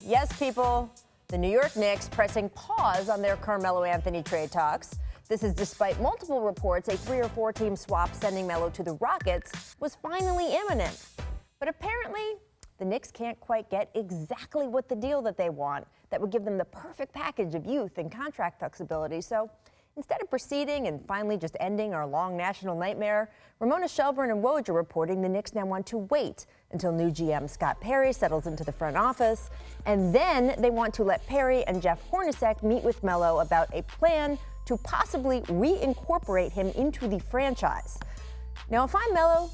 Yes, people, the New York Knicks pressing pause on their Carmelo Anthony trade talks. This is despite multiple reports a 3 or 4 team swap sending Melo to the Rockets was finally imminent. But apparently, the Knicks can't quite get exactly what the deal that they want that would give them the perfect package of youth and contract flexibility. So instead of proceeding and finally just ending our long national nightmare, Ramona Shelburne and Woj are reporting the Knicks now want to wait until new GM Scott Perry settles into the front office, and then they want to let Perry and Jeff Hornacek meet with Melo about a plan to possibly reincorporate him into the franchise. Now, if I'm Melo,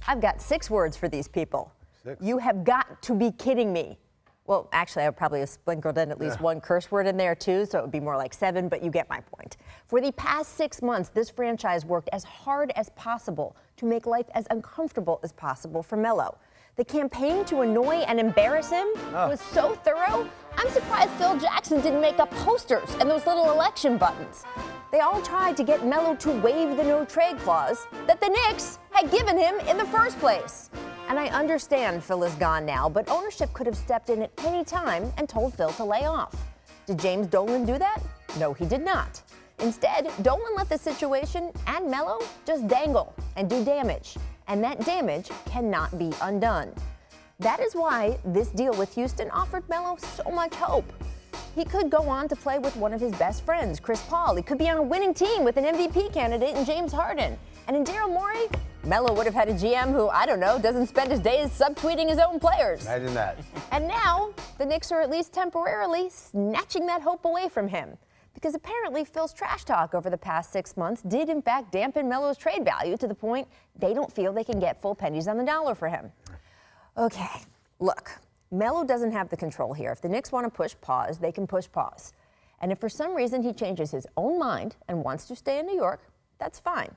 I've got 6 words for these people. 6? You have got to be kidding me. Well, actually, I would probably have sprinkled in at least one curse word in there, too, so it would be more like 7, but you get my point. For the past 6 months, this franchise worked as hard as possible to make life as uncomfortable as possible for Melo. The campaign to annoy and embarrass him was so thorough, I'm surprised Phil Jackson didn't make up posters and those little election buttons. They all tried to get Melo to waive the no-trade clause that the Knicks had given him in the first place. And I understand Phil is gone now, but ownership could have stepped in at any time and told Phil to lay off. Did James Dolan do that? No, he did not. Instead, Dolan let the situation and Melo just dangle and do damage. And that damage cannot be undone. That is why this deal with Houston offered Melo so much hope. He could go on to play with one of his best friends, Chris Paul. He could be on a winning team with an MVP candidate in James Harden. And in Daryl Morey, Melo would have had a GM who, I don't know, doesn't spend his days subtweeting his own players. Imagine that. And now, the Knicks are at least temporarily snatching that hope away from him. Because apparently Phil's trash talk over the past 6 months did in fact dampen Melo's trade value to the point they don't feel they can get full pennies on the dollar for him. Okay, look, Melo doesn't have the control here. If the Knicks want to push pause, they can push pause. And if for some reason he changes his own mind and wants to stay in New York, that's fine.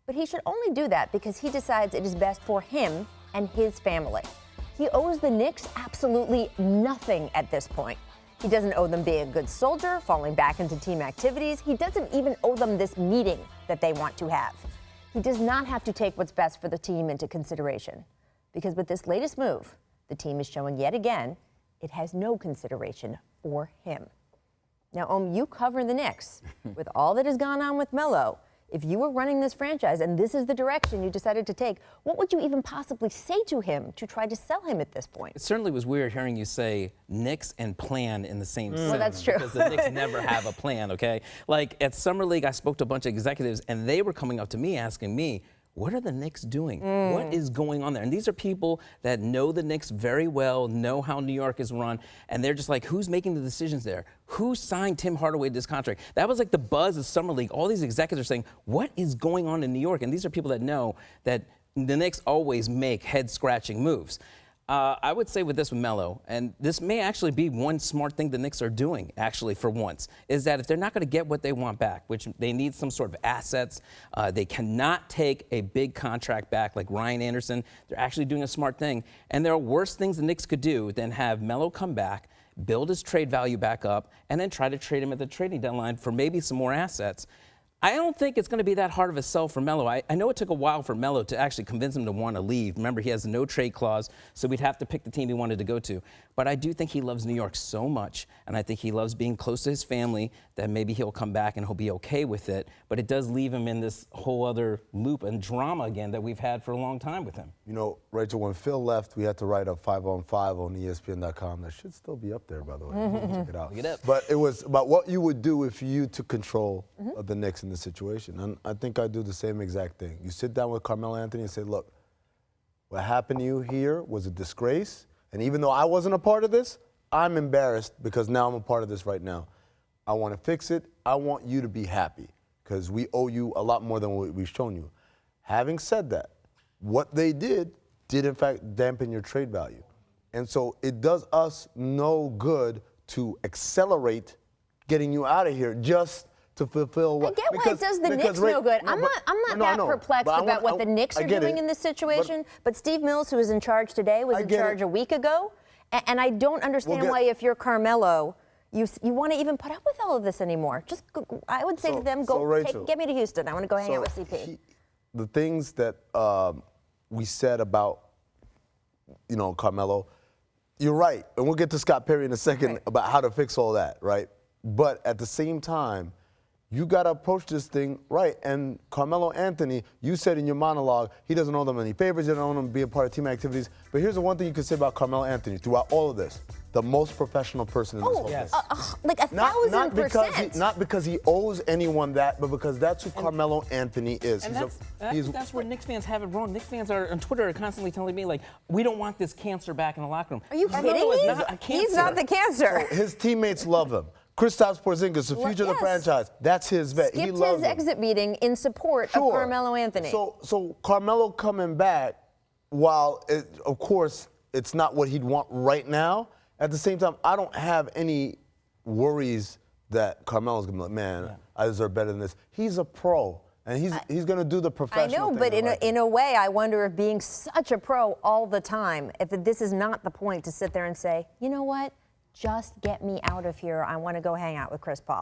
But he should only do that because he decides it is best for him and his family. He owes the Knicks absolutely nothing at this point. He doesn't owe them being a good soldier, falling back into team activities. He doesn't even owe them this meeting that they want to have. He does not have to take what's best for the team into consideration. Because with this latest move, the team is showing yet again it has no consideration for him. Now, you cover the Knicks. With all that has gone on with Melo, if you were running this franchise and this is the direction you decided to take, what would you even possibly say to him to try to sell him at this point? It certainly was weird hearing you say Knicks and plan in the same sentence. Well, that's true. Because the Knicks never have a plan, okay? Like at Summer League, I spoke to a bunch of executives, and they were coming up to me asking me, what are the Knicks doing? What is going on there? And these are people that know the Knicks very well, know how New York is run, and they're just like, who's making the decisions there? Who signed Tim Hardaway to this contract? That was like the buzz of Summer League. All these executives are saying, what is going on in New York? And these are people that know that the Knicks always make head-scratching moves. I would say with Melo, and this may actually be one smart thing the Knicks are doing, actually, for once, is that if they're not going to get what they want back, which they need some sort of assets, they cannot take a big contract back like Ryan Anderson. They're actually doing a smart thing. And there are worse things the Knicks could do than have Melo come back, build his trade value back up, and then try to trade him at the trading deadline for maybe some more assets. I don't think it's going to be that hard of a sell for Melo. I know it took a while for Melo to actually convince him to want to leave. Remember, he has a no-trade clause, so we'd have to pick the team he wanted to go to. But I do think he loves New York so much, and I think he loves being close to his family, that maybe he'll come back and he'll be okay with it. But it does leave him in this whole other loop and drama again that we've had for a long time with him. You know, Rachel, when Phil left, we had to write a 5-on-5 on ESPN.com. That should still be up there, by the way. Check it out. Look it up. But it was about what you would do if you took control of the Knicks in this situation. And I think I do the same exact thing. You sit down with Carmelo Anthony and say, look, what happened to you here was a disgrace. And even though I wasn't a part of this, I'm embarrassed because now I'm a part of this right now. I want to fix it. I want you to be happy because we owe you a lot more than what we've shown you. Having said that, what they did in fact dampen your trade value. And so it does us no good to accelerate getting you out of here just to fulfill what. I get why it does the Knicks no good. I'm not perplexed about what the Knicks are doing in this situation. But Steve Mills, who was in charge today, was in charge a week ago. And I don't understand why, if you're Carmelo, you want to even put up with all of this anymore. Just, I would say to them, get me to Houston. I want to go hang out with CP. The things that we said about, Carmelo, you're right, and we'll get to Scott Perry in a second Right. about how to fix all that, right? But at the same time, you got to approach this thing right. And Carmelo Anthony, you said in your monologue, he doesn't owe them any favors, he doesn't owe them to be a part of team activities. But here's the one thing you can say about Carmelo Anthony throughout all of this: the most professional person in this whole yes. thing. Like 1,000%. Not because he owes anyone that, but because that's who Carmelo Anthony is. And that's where Knicks fans have it wrong. Knicks fans are on Twitter are constantly telling me, like, we don't want this cancer back in the locker room. Are you Carmelo kidding is me? not a cancer. He's not the cancer. His teammates love him. Kristaps Porzingis, the future of the Yes. franchise, that's his vet. He Skipped loves his him. exit meeting in support of Sure. Carmelo Anthony. So Carmelo coming back, while of course it's not what he'd want right now, at the same time, I don't have any worries that Carmelo's gonna be like, man, I deserve better than this. He's a pro, and he's gonna do the I professional know, thing. but the right in a way, I wonder if being such a pro all the time, if this is not the point to sit there and say, you know what, just get me out of here. I want to go hang out with Chris Paul.